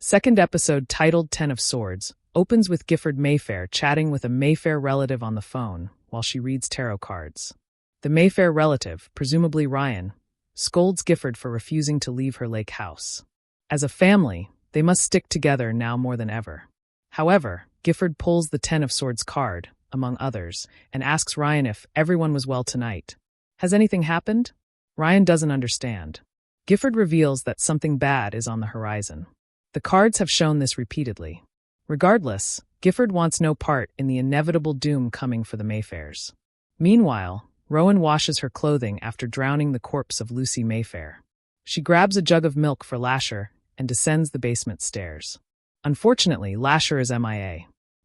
Second episode, titled Ten of Swords, opens with Gifford Mayfair chatting with a Mayfair relative on the phone while she reads tarot cards. The Mayfair relative, presumably Ryan, scolds Gifford for refusing to leave her lake house. As a family, they must stick together now more than ever. However, Gifford pulls the Ten of Swords card, among others, and asks Ryan if everyone was well tonight. Has anything happened? Ryan doesn't understand. Gifford reveals that something bad is on the horizon. The cards have shown this repeatedly. Regardless, Gifford wants no part in the inevitable doom coming for the Mayfairs. Meanwhile, Rowan washes her clothing after drowning the corpse of Lucy Mayfair. She grabs a jug of milk for Lasher and descends the basement stairs. Unfortunately, Lasher is MIA.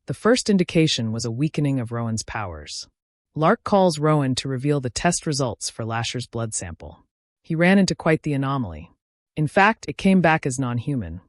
The first indication was a weakening of Rowan's powers. Lark calls Rowan to reveal the test results for Lasher's blood sample. He ran into quite the anomaly. In fact, it came back as non-human.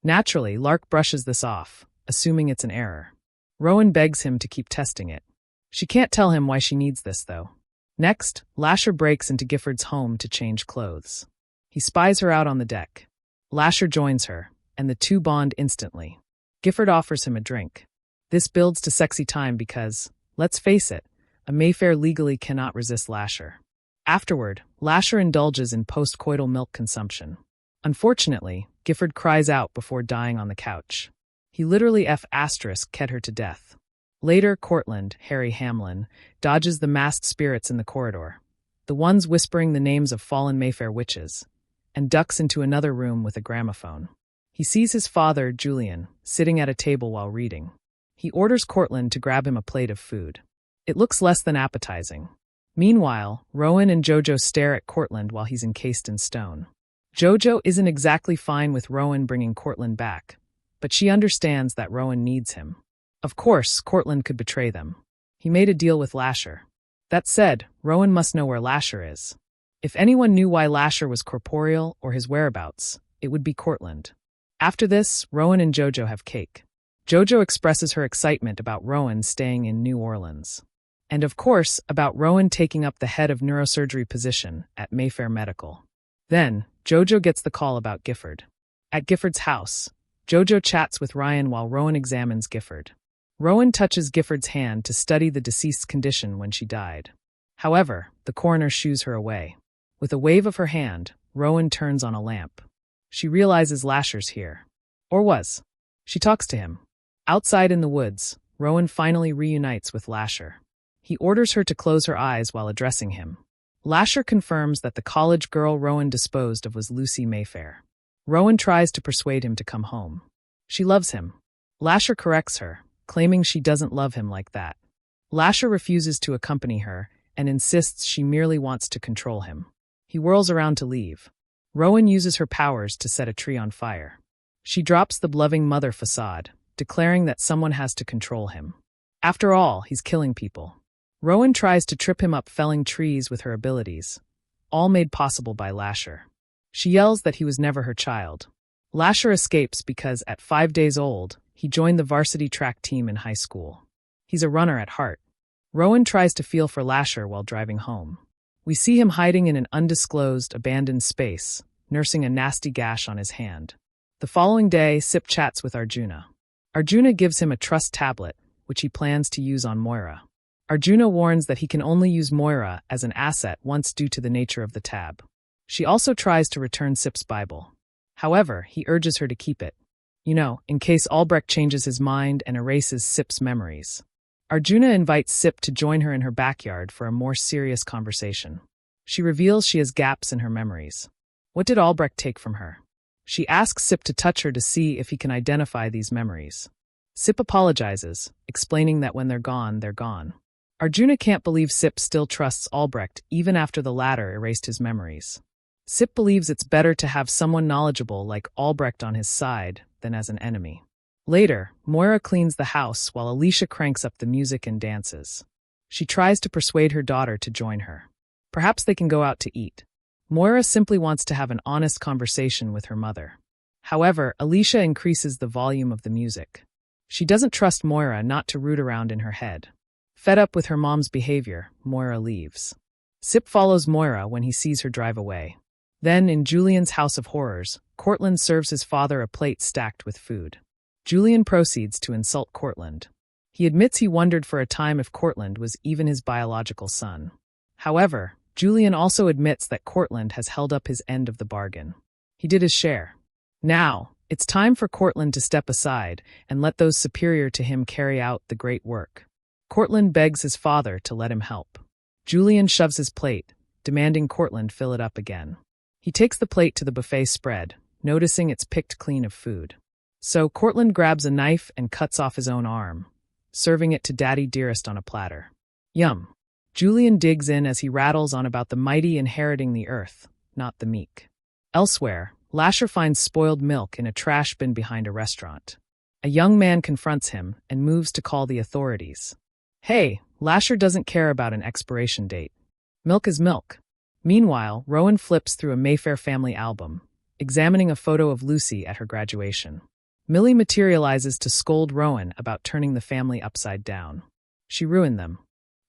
Naturally, Lark brushes this off, assuming it's an error. Rowan begs him to keep testing it. She can't tell him why she needs this, though. Next, Lasher breaks into Gifford's home to change clothes. He spies her out on the deck. Lasher joins her, and the two bond instantly. Gifford offers him a drink. This builds to sexy time because, let's face it, a Mayfair legally cannot resist Lasher. Afterward, Lasher indulges in post-coital milk consumption. Unfortunately, Gifford cries out before dying on the couch. He literally **ked her to death. Later, Courland, Harry Hamlin, dodges the masked spirits in the corridor, the ones whispering the names of fallen Mayfair witches, and ducks into another room with a gramophone. He sees his father, Julian, sitting at a table while reading. He orders Courland to grab him a plate of food. It looks less than appetizing. Meanwhile, Rowan and Jojo stare at Courland while he's encased in stone. Jojo isn't exactly fine with Rowan bringing Courland back, but she understands that Rowan needs him. Of course, Courland could betray them. He made a deal with Lasher. That said, Rowan must know where Lasher is. If anyone knew why Lasher was corporeal or his whereabouts, it would be Courland. After this, Rowan and Jojo have cake. Jojo expresses her excitement about Rowan staying in New Orleans. And of course, about Rowan taking up the head of neurosurgery position at Mayfair Medical. Then, Jojo gets the call about Gifford. At Gifford's house, Jojo chats with Ryan while Rowan examines Gifford. Rowan touches Gifford's hand to study the deceased's condition when she died. However, the coroner shoos her away. With a wave of her hand, Rowan turns on a lamp. She realizes Lasher's here. Or was. She talks to him. Outside in the woods, Rowan finally reunites with Lasher. He orders her to close her eyes while addressing him. Lasher confirms that the college girl Rowan disposed of was Lucy Mayfair. Rowan tries to persuade him to come home. She loves him. Lasher corrects her, claiming she doesn't love him like that. Lasher refuses to accompany her and insists she merely wants to control him. He whirls around to leave. Rowan uses her powers to set a tree on fire. She drops the loving mother facade, declaring that someone has to control him. After all, he's killing people. Rowan tries to trip him up felling trees with her abilities, all made possible by Lasher. She yells that he was never her child. Lasher escapes because, at 5 days old, he joined the varsity track team in high school. He's a runner at heart. Rowan tries to feel for Lasher while driving home. We see him hiding in an undisclosed, abandoned space, nursing a nasty gash on his hand. The following day, Sip chats with Arjuna. Arjuna gives him a trust tablet, which he plans to use on Moira. Arjuna warns that he can only use Moira as an asset once due to the nature of the tab. She also tries to return Sip's Bible. However, he urges her to keep it. In case Albrecht changes his mind and erases Sip's memories. Arjuna invites Sip to join her in her backyard for a more serious conversation. She reveals she has gaps in her memories. What did Albrecht take from her? She asks Sip to touch her to see if he can identify these memories. Sip apologizes, explaining that when they're gone, they're gone. Arjuna can't believe Sip still trusts Albrecht even after the latter erased his memories. Sip believes it's better to have someone knowledgeable like Albrecht on his side than as an enemy. Later, Moira cleans the house while Alicia cranks up the music and dances. She tries to persuade her daughter to join her. Perhaps they can go out to eat. Moira simply wants to have an honest conversation with her mother. However, Alicia increases the volume of the music. She doesn't trust Moira not to root around in her head. Fed up with her mom's behavior, Moira leaves. Sip follows Moira when he sees her drive away. Then, in Julian's house of horrors, Courland serves his father a plate stacked with food. Julian proceeds to insult Courland. He admits he wondered for a time if Courland was even his biological son. However, Julian also admits that Courland has held up his end of the bargain. He did his share. Now, it's time for Courland to step aside and let those superior to him carry out the great work. Courland begs his father to let him help. Julian shoves his plate, demanding Courland fill it up again. He takes the plate to the buffet spread, noticing it's picked clean of food. So Courland grabs a knife and cuts off his own arm, serving it to Daddy Dearest on a platter. Yum. Julian digs in as he rattles on about the mighty inheriting the earth, not the meek. Elsewhere, Lasher finds spoiled milk in a trash bin behind a restaurant. A young man confronts him and moves to call the authorities. Hey, Lasher doesn't care about an expiration date. Milk is milk. Meanwhile, Rowan flips through a Mayfair family album, examining a photo of Lucy at her graduation. Millie materializes to scold Rowan about turning the family upside down. She ruined them.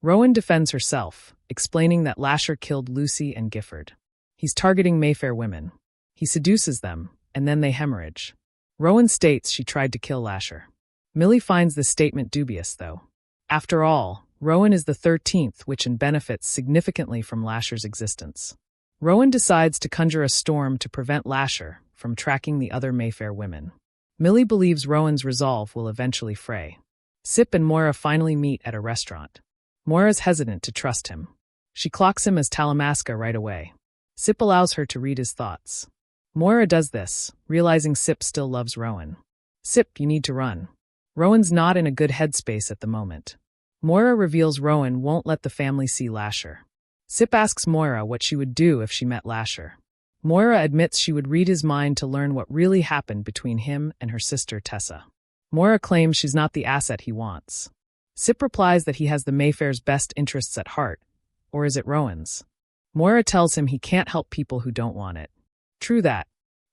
Rowan defends herself, explaining that Lasher killed Lucy and Gifford. He's targeting Mayfair women. He seduces them, and then they hemorrhage. Rowan states she tried to kill Lasher. Millie finds this statement dubious, though. After all, Rowan is the 13th witch and benefits significantly from Lasher's existence. Rowan decides to conjure a storm to prevent Lasher from tracking the other Mayfair women. Millie believes Rowan's resolve will eventually fray. Sip and Moira finally meet at a restaurant. Moira's hesitant to trust him. She clocks him as Talamasca right away. Sip allows her to read his thoughts. Moira does this, realizing Sip still loves Rowan. Sip, you need to run. Rowan's not in a good headspace at the moment. Moira reveals Rowan won't let the family see Lasher. Sip asks Moira what she would do if she met Lasher. Moira admits she would read his mind to learn what really happened between him and her sister Tessa. Moira claims she's not the asset he wants. Sip replies that he has the Mayfair's best interests at heart, or is it Rowan's? Moira tells him he can't help people who don't want it. True that.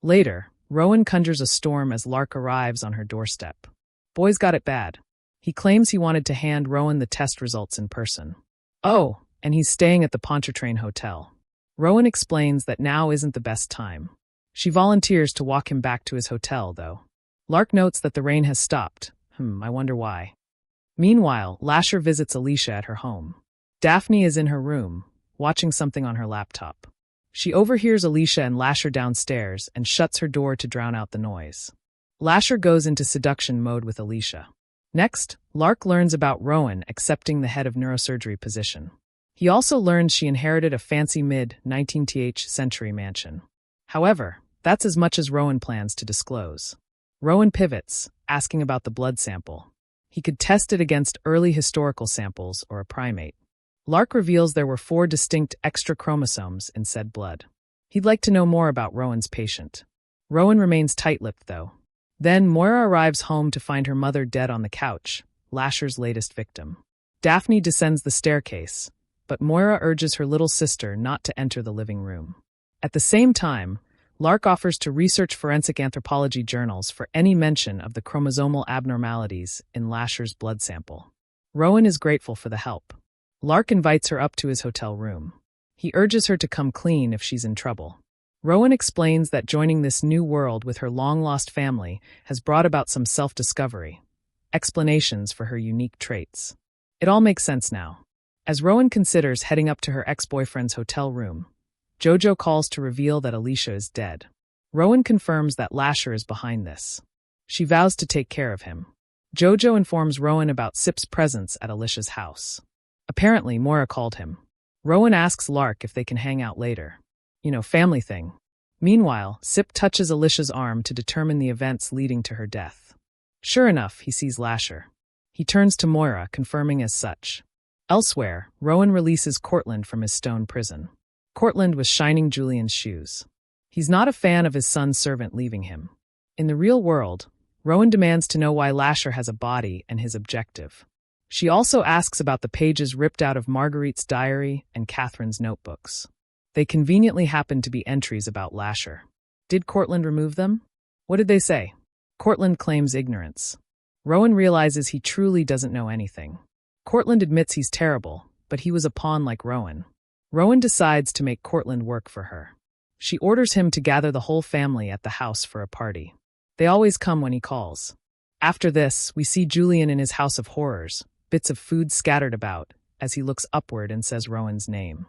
Later, Rowan conjures a storm as Lark arrives on her doorstep. Boy's got it bad. He claims he wanted to hand Rowan the test results in person. Oh, and he's staying at the Pontchartrain Hotel. Rowan explains that now isn't the best time. She volunteers to walk him back to his hotel, though. Lark notes that the rain has stopped. I wonder why. Meanwhile, Lasher visits Alicia at her home. Daphne is in her room, watching something on her laptop. She overhears Alicia and Lasher downstairs and shuts her door to drown out the noise. Lasher goes into seduction mode with Alicia. Next, Lark learns about Rowan accepting the head of neurosurgery position. He also learns she inherited a fancy mid-19th century mansion. However, that's as much as Rowan plans to disclose. Rowan pivots, asking about the blood sample. He could test it against early historical samples or a primate. Lark reveals there were 4 distinct extra chromosomes in said blood. He'd like to know more about Rowan's patient. Rowan remains tight-lipped, though. Then Moira arrives home to find her mother dead on the couch, Lasher's latest victim. Daphne descends the staircase, but Moira urges her little sister not to enter the living room. At the same time, Lark offers to research forensic anthropology journals for any mention of the chromosomal abnormalities in Lasher's blood sample. Rowan is grateful for the help. Lark invites her up to his hotel room. He urges her to come clean if she's in trouble. Rowan explains that joining this new world with her long-lost family has brought about some self-discovery, explanations for her unique traits. It all makes sense now. As Rowan considers heading up to her ex-boyfriend's hotel room, Jojo calls to reveal that Alicia is dead. Rowan confirms that Lasher is behind this. She vows to take care of him. Jojo informs Rowan about Sip's presence at Alicia's house. Apparently, Moira called him. Rowan asks Lark if they can hang out later. Family thing. Meanwhile, Sip touches Alicia's arm to determine the events leading to her death. Sure enough, he sees Lasher. He turns to Moira, confirming as such. Elsewhere, Rowan releases Courland from his stone prison. Courland was shining Julian's shoes. He's not a fan of his son's servant leaving him. In the real world, Rowan demands to know why Lasher has a body and his objective. She also asks about the pages ripped out of Marguerite's diary and Catherine's notebooks. They conveniently happen to be entries about Lasher. Did Courland remove them? What did they say? Courland claims ignorance. Rowan realizes he truly doesn't know anything. Courland admits he's terrible, but he was a pawn like Rowan. Rowan decides to make Courland work for her. She orders him to gather the whole family at the house for a party. They always come when he calls. After this, we see Julian in his house of horrors, bits of food scattered about, as he looks upward and says Rowan's name.